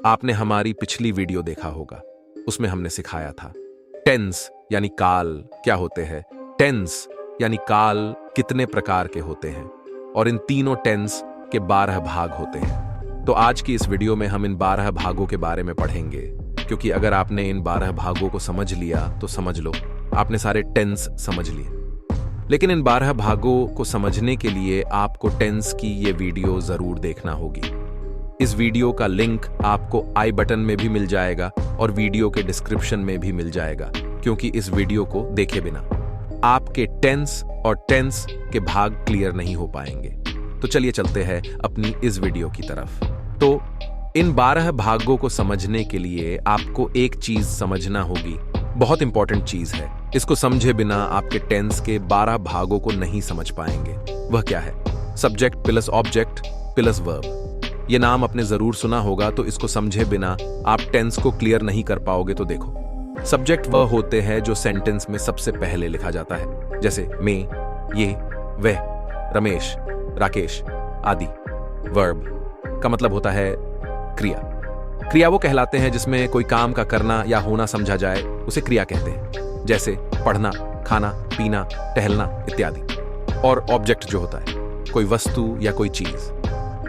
आपने हमारी पिछली वीडियो देखा होगा। उसमें हमने सिखाया था टेंस यानी काल क्या होते हैं, टेंस यानी काल कितने प्रकार के होते हैं और इन तीनों टेंस के 12 भाग होते हैं। तो आज की इस वीडियो में हम इन 12 भागों के बारे में पढ़ेंगे, क्योंकि अगर आपने इन 12 भागों को समझ लिया तो समझ लो आपने सारे टेंस समझ लिए। लेकिन इन 12 भागों को समझने के लिए आपको टेंस की ये वीडियो जरूर देखना होगी। इस वीडियो का लिंक आपको आई बटन में भी मिल जाएगा और वीडियो के डिस्क्रिप्शन में भी मिल जाएगा, क्योंकि इस वीडियो को देखे बिना आपके टेंस और टेंस के भाग क्लियर नहीं हो पाएंगे। तो चलिए चलते हैं अपनी इस वीडियो की तरफ। तो इन 12 भागों को समझने के लिए आपको एक चीज समझना होगी, बहुत इंपॉर्टेंट चीज है। इसको समझे बिना आपके टेंस के 12 भागों को नहीं समझ पाएंगे। वह क्या है? Subject plus object plus verb. ये नाम आपने जरूर सुना होगा, तो इसको समझे बिना आप टेंस को क्लियर नहीं कर पाओगे। तो देखो, सब्जेक्ट वह होते हैं जो सेंटेंस में सबसे पहले लिखा जाता है, जैसे मैं, ये, वह, रमेश, राकेश आदि। वर्ब का मतलब होता है क्रिया। क्रिया वो कहलाते हैं जिसमें कोई काम का करना या होना समझा जाए, उसे क्रिया कहते हैं, जैसे पढ़ना, खाना, पीना, टहलना इत्यादि। और ऑब्जेक्ट जो होता है कोई वस्तु या कोई चीज।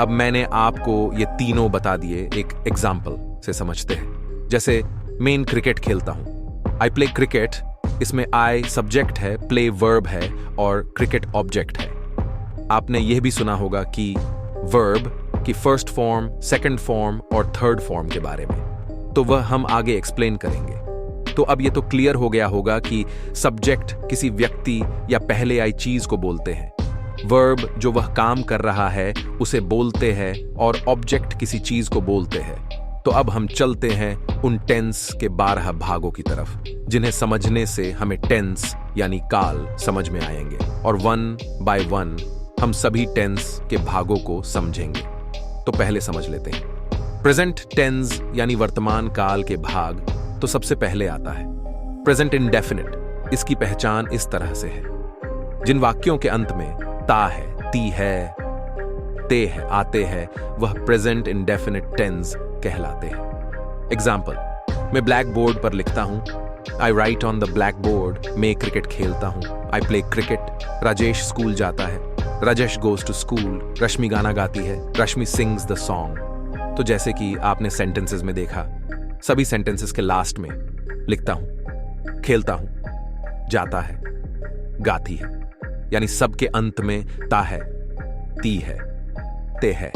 अब मैंने आपको ये तीनों बता दिए, एक एग्जाम्पल से समझते हैं। जैसे मैं क्रिकेट खेलता हूं, आई प्ले क्रिकेट, इसमें आई सब्जेक्ट है, प्ले वर्ब है और क्रिकेट ऑब्जेक्ट है। आपने यह भी सुना होगा कि वर्ब की फर्स्ट फॉर्म, सेकंड फॉर्म और थर्ड फॉर्म के बारे में, तो वह हम आगे एक्सप्लेन करेंगे। तो अब ये तो क्लियर हो गया होगा कि सब्जेक्ट किसी व्यक्ति या पहले आई चीज को बोलते हैं, वर्ब जो वह काम कर रहा है उसे बोलते हैं और ऑब्जेक्ट किसी चीज को बोलते हैं। तो अब हम चलते हैं उन टेंस के 12 भागों की तरफ, जिन्हें समझने से हमें टेंस यानी काल समझ में आएंगे और 1 बाय 1 हम सभी टेंस के भागों को समझेंगे। तो पहले समझ लेते हैं प्रेजेंट टेंस यानी वर्तमान काल के भाग। तो सबसे पहले आता है प्रेजेंट इंडेफिनिट। इसकी पहचान इस तरह से है, जिन वाक्यों के अंत में ता है, ती है, ते है आते हैं, वह प्रेजेंट इंडेफिनिट टेंस कहलाते हैं। एग्जाम्पल, मैं ब्लैक बोर्ड पर लिखता हूं, I write on the black board. मैं क्रिकेट खेलता हूं, I play cricket. Rajesh school जाता है, Rajesh goes to school. Rashmi गाना गाती है, रश्मि सिंग्स द सॉन्ग। तो जैसे कि आपने सेंटेंसेस में देखा, सभी सेंटेंसेस के लास्ट में लिखता हूं, खेलता हूं, जाता है, गाती है, यानी सबके अंत में ता है, ती है, ते है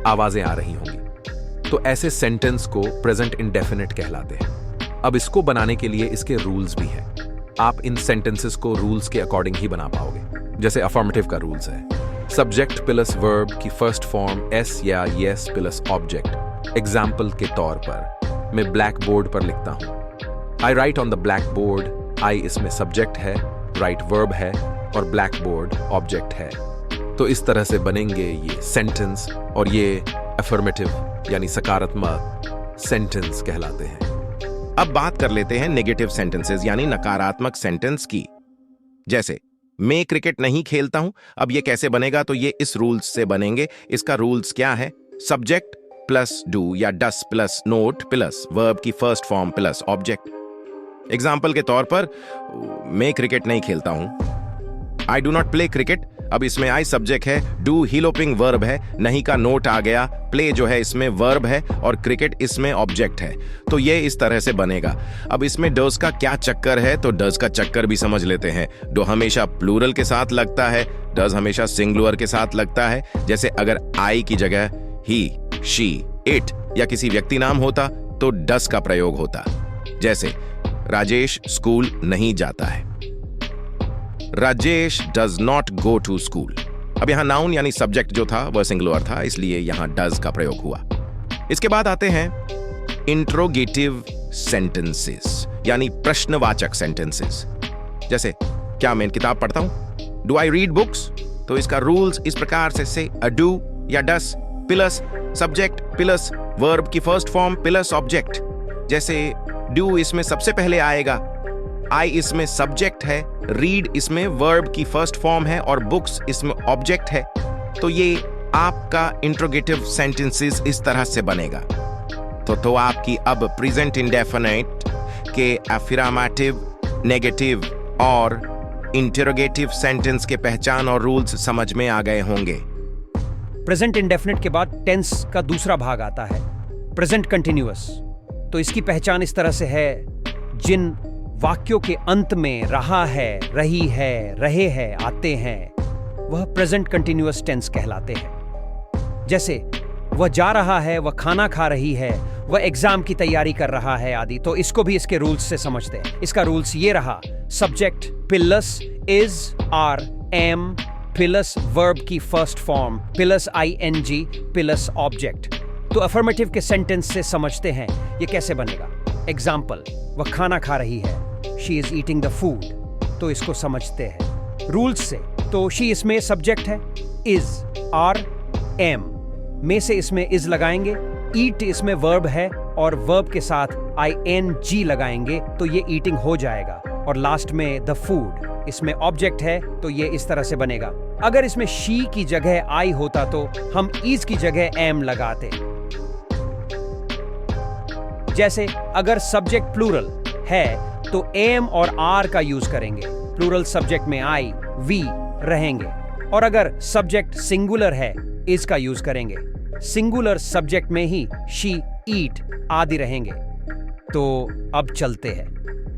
आवाजें आ रही होंगी। तो ऐसे सेंटेंस को प्रेजेंट इंडेफिनिट कहलाते हैं। अब इसको बनाने के लिए इसके रूल्स भी हैं। आप इन सेंटेंसेस को रूल्स के अकॉर्डिंग ही बना पाओगे। जैसे अफर्मेटिव का रूल्स है, सब्जेक्ट प्लस वर्ब की फर्स्ट फॉर्म एस या यस प्लस ऑब्जेक्ट। एग्जाम्पल के तौर पर मैं ब्लैक बोर्ड पर लिखता हूं, I write on the black board. I इसमें सब्जेक्ट है, राइट वर्ब है और ब्लैक बोर्ड ऑब्जेक्ट है। तो इस तरह से बनेंगे ये सेंटेंस, और ये अफर्मेटिव यानी सकारात्मक सेंटेंस कहलाते हैं। अब बात कर लेते हैं नेगेटिव सेंटेंसेस यानी नकारात्मक सेंटेंस की। जैसे मैं क्रिकेट नहीं खेलता हूं। अब ये कैसे बनेगा? तो ये इस रूल्स से बनेंगे। इसका रूल्स क्या है? सब्जेक्ट प्लस डू या डस प्लस नोट प्लस वर्ब की first form plus object. Example के तौर पर मैं क्रिकेट नहीं खेलता हूं, I do not play cricket. अब इसमें आई सब्जेक्ट है, डू हीलोपिंग वर्ब है, नहीं का नोट आ गया, प्ले जो है इसमें वर्ब है और क्रिकेट इसमें ऑब्जेक्ट है। तो ये इस तरह से बनेगा। अब इसमें डज का क्या चक्कर है? तो डज का चक्कर भी समझ लेते हैं। डो हमेशा प्लूरल के साथ लगता है, डज हमेशा सिंगुलर के साथ लगता है। जैसे अगर आई की जगह ही, शी, इट या किसी व्यक्ति नाम होता तो डज का प्रयोग होता। जैसे राजेश स्कूल नहीं जाता है, Rajesh does not go to school. अब यहां नाउन यानी सब्जेक्ट जो था वह सिंगुलर था, इसलिए यहां डज का प्रयोग हुआ। इसके बाद आते हैं इंट्रोगेटिव सेंटेंसेस यानी प्रश्नवाचक सेंटेंसेस। जैसे क्या मैं किताब पढ़ता हूं? Do I read books? तो इसका रूल्स इस प्रकार से डू या डस प्लस सब्जेक्ट प्लस वर्ब की फर्स्ट फॉर्म प्लस ऑब्जेक्ट। जैसे डू इसमें सबसे पहले आएगा, आई इसमें सब्जेक्ट है, रीड इसमें वर्ब की फर्स्ट फॉर्म है और बुक्स इसमें ऑब्जेक्ट है। तो ये आपका इंट्रोगेटिव सेंटेंसेस इस तरह से बनेगा। तो आपकी अब प्रेजेंट इंडेफिनिट के अफर्मेटिव, नेगेटिव और इंटरोगेटिव सेंटेंस के पहचान और रूल्स समझ में आ गए होंगे। प्रेजेंट इंडेफिनिट के बाद टेंस का दूसरा भाग आता है, प्रेजेंट कंटिन्यूअस। तो इसकी पहचान इस तरह से है, जिन वाक्यों के अंत में रहा है, रही है, रहे हैं, आते हैं, वह प्रेजेंट कंटिन्यूअस टेंस कहलाते हैं। जैसे वह जा रहा है, वह खाना खा रही है, वह एग्जाम की तैयारी कर रहा है आदि। तो इसको भी इसके रूल्स से समझते हैं। इसका रूल्स ये रहा, subject plus is, are, am plus verb की first form plus ING plus object. तो अफर्मेटिव के सेंटेंस से समझते हैं ये कैसे बनेगा। एग्जाम्पल, वह खाना खा रही है, she is eating the food. तो इसको समझते हैं रूल्स से। तो शी इसमें सब्जेक्ट है, इज, आर, एम में से इसमें इज लगाएंगे, ईट इसमें वर्ब है और वर्ब के साथ आईएनजी लगाएंगे तो ये ईटिंग हो जाएगा। और लास्ट में द फूड इसमें ऑब्जेक्ट है तो ये इस तरह से बनेगा। अगर इसमें शी की जगह आई होता तो हम इज की जगह एम लगाते। जैसे अगर सब्जेक्ट प्लूरल है तो एम और आर का यूज करेंगे, प्लूरल सब्जेक्ट में आई, वी रहेंगे। और अगर सब्जेक्ट सिंगुलर है, इज का यूज करेंगे। सिंगुलर सब्जेक्ट में ही शी, ईट आदि रहेंगे। तो अब चलते हैं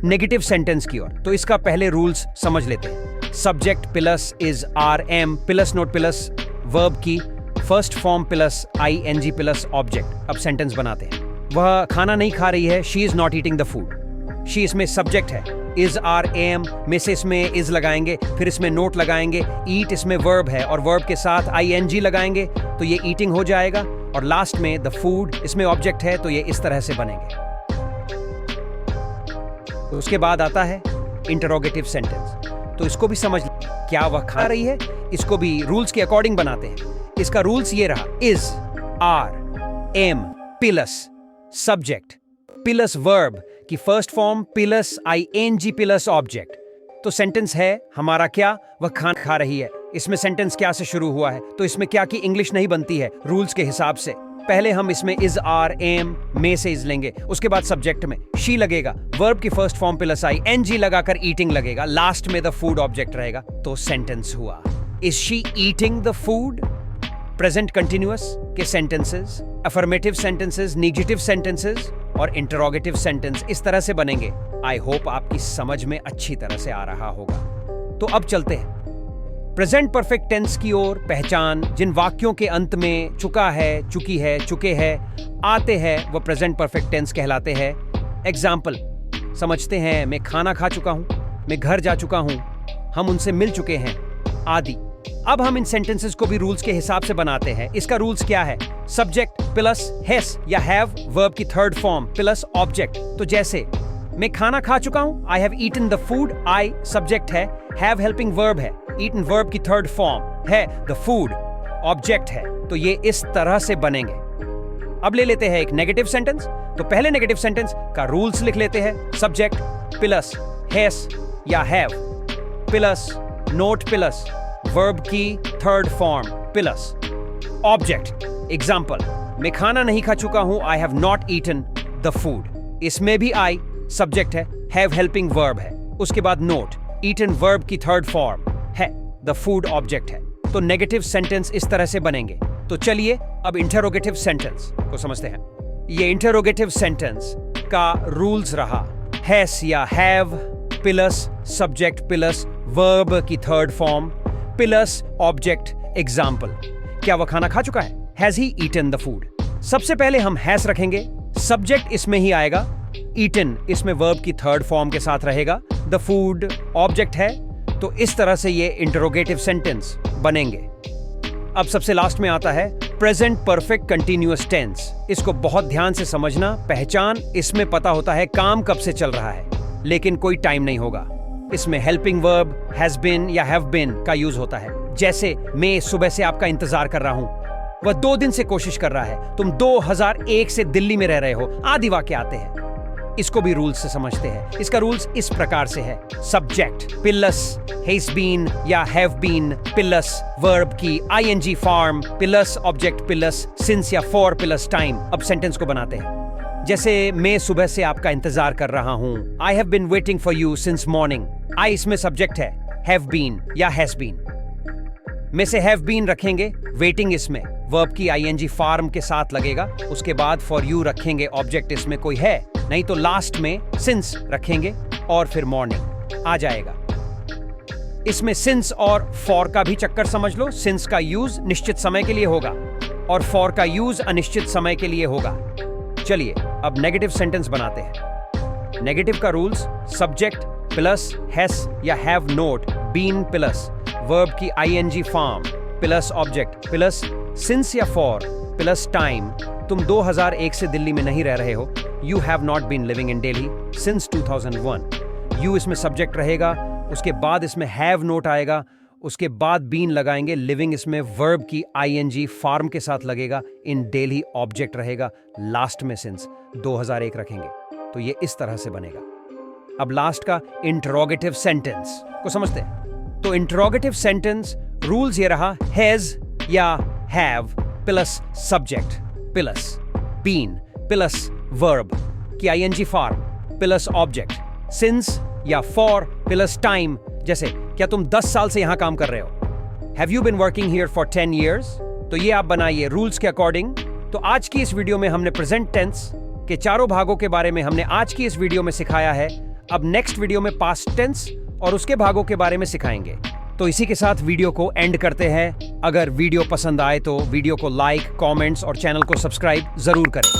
नेगेटिव सेंटेंस की ओर। तो इसका पहले रूल्स समझ लेते हैं। Subject plus is, are, am plus not plus verb की first form plus ING plus object. अब सेंटेंस बनाते हैं। वह खाना नहीं खा रही है, she is not eating the food. She इसमें सब्जेक्ट है, इज, आर, एम में से इसमें इज लगाएंगे, फिर इसमें नोट लगाएंगे, ईट इसमें वर्ब है और वर्ब के साथ आईएनजी लगाएंगे तो ये ईटिंग हो जाएगा। और लास्ट में द फूड इसमें ऑब्जेक्ट है तो ये इस तरह से बनेंगे। तो उसके बाद आता है इंटरोगेटिव सेंटेंस। तो इसको भी समझ, क्या वह खा रही है, इसको भी रूल्स के अकॉर्डिंग बनाते हैं। इसका रूल्स ये रहा, is, are, am plus subject plus verb की first form plus ING plus object. तो सेंटेंस है हमारा क्या, वह खाना खा रही है। इसमें सेंटेंस क्या से शुरू हुआ है, तो इसमें क्या की इंग्लिश नहीं बनती है रूल्स के हिसाब से। पहले हम इसमें इज, आर, एम में से इज लेंगे, उसके बाद सब्जेक्ट में शी लगेगा, वर्ब की फर्स्ट फॉर्म प्लस आईएनजी लगाकर ईटिंग लगेगा, लास्ट में द फूड ऑब्जेक्ट रहेगा। तो सेंटेंस हुआ, is she eating the food. Present continuous के sentences, affirmative sentences, negative sentences और इंटरोगेटिव सेंटेंस इस तरह से बनेंगे। आई होप आपकी समझ में अच्छी तरह से आ रहा होगा। तो अब चलते हैं प्रेजेंट परफेक्ट टेंस की ओर। पहचान, जिन वाक्यों के अंत में चुका है, चुकी है, चुके हैं, आते हैं, वो प्रेजेंट परफेक्ट टेंस कहलाते हैं। एग्जाम्पल समझते हैं, मैं खाना खा चुका हूं, मैं घर जा चुका हूं, हम उनसे मिल चुके हैं आदि। अब हम इन सेंटेंसेस को भी रूल्स के हिसाब से बनाते हैं। इसका रूल्स क्या है, सब्जेक्ट प्लस हैस या हैव वर्ब की थर्ड फॉर्म प्लस ऑब्जेक्ट। तो जैसे मैं खाना खा चुका हूं, I have eaten the food, I subject है, हैव हेल्पिंग वर्ब है, ईटन वर्ब की थर्ड फॉर्म है, द फूड ऑब्जेक्ट है। तो ये इस तरह से बनेंगे। अब ले लेते हैं एक नेगेटिव सेंटेंस। तो पहले नेगेटिव सेंटेंस का रूल्स लिख लेते हैं, सब्जेक्ट प्लस हैस या have plus not plus verb की third form plus object. Example, मैं खाना नहीं खा चुका हूं, I have not eaten the food. इसमें भी आई सब्जेक्ट है, हैव हेल्पिंग वर्ब है, उसके बाद नोट, ईटन वर्ब की थर्ड फॉर्म है, द फूड ऑब्जेक्ट है। तो नेगेटिव सेंटेंस इस तरह से बनेंगे। तो चलिए अब इंटरोगेटिव सेंटेंस को समझते हैं। ये इंटरोगेटिव सेंटेंस का रूल्स रहा, हैस या have plus subject plus verb की third form plus object. Example, क्या वह खाना खा चुका है, has he eaten the food. सबसे पहले हम हैज रखेंगे, सब्जेक्ट इसमें ही आएगा, ईटन इसमें वर्ब की थर्ड फॉर्म के साथ रहेगा, द फूड ऑब्जेक्ट है। तो इस तरह से ये इंटरोगेटिव सेंटेंस बनेंगे। अब सबसे लास्ट में आता है प्रेजेंट परफेक्ट कंटिन्यूअस टेंस। इसको बहुत ध्यान से समझना। पहचान, इसमें पता होता है काम कब से चल रहा है, लेकिन कोई टाइम नहीं होगा। इसमें हेल्पिंग वर्ब हैज बीन या हैव बीन का यूज होता है। जैसे मैं सुबह से आपका इंतजार कर रहा हूं, वह 2 दिन से कोशिश कर रहा है, तुम 2001 से दिल्ली में रह रहे हो आदि वाक्य आते हैं। इसको भी रूल्स से समझते हैं। इसका रूल्स इस प्रकार से है, सब्जेक्ट प्लस हैज बीन या हैव बीन प्लस वर्ब की ING form plus object plus since या फॉर प्लस टाइम। अब सेंटेंस को बनाते हैं। जैसे मैं सुबह से आपका इंतजार कर रहा हूं। I have been waiting for you since morning. I इसमें सब्जेक्ट है, हैव बीन या हैज बीन में से हैव बीन रखेंगे, वेटिंग इसमें वर्ब की आईएनजी फॉर्म के साथ लगेगा, उसके बाद फॉर यू रखेंगे, ऑब्जेक्ट इसमें कोई है नहीं तो लास्ट में सिंस रखेंगे और फिर मॉर्निंग आ जाएगा। इसमें सिंस और फॉर का भी चक्कर समझ लो। सिंस का यूज निश्चित समय के लिए होगा और फॉर का यूज अनिश्चित समय के लिए होगा। चलिए अब नेगेटिव सेंटेंस बनाते हैं। नेगेटिव का रूल्स सब्जेक्ट प्लस हैस या have not been plus verb की ING form plus object plus since या फॉर प्लस टाइम। तुम 2001 से दिल्ली में नहीं रह रहे हो। You have not been living in Delhi since 2001। You इसमें सब्जेक्ट रहेगा, उसके बाद इसमें हैव नोट आएगा, उसके बाद बीन लगाएंगे, लिविंग इसमें वर्ब की आईएनजी फॉर्म के साथ लगेगा, इन दिल्ली ऑब्जेक्ट रहेगा, लास्ट में सिंस 2001 रखेंगे। तो ये इस तरह से बनेगा। अब लास्ट का इंटरोगेटिव सेंटेंस को समझते हैं। तो इंटरोगेटिव सेंटेंस रूल्स ये रहा, हैज या have plus subject plus been plus verb की ING form plus object since या फॉर प्लस टाइम। जैसे क्या तुम 10 साल से यहां काम कर रहे हो? Have you been working here for 10 years? तो ये आप बनाइए रूल्स के अकॉर्डिंग। तो आज की इस वीडियो में हमने प्रेजेंट टेंस के चारों भागों के बारे में हमने आज की इस वीडियो में सिखाया है। अब नेक्स्ट वीडियो में पास्ट टेंस और उसके भागों के बारे में सिखाएंगे। तो इसी के साथ वीडियो को एंड करते हैं। अगर वीडियो पसंद आए तो वीडियो को लाइक, कमेंट्स और चैनल को सब्सक्राइब जरूर करें।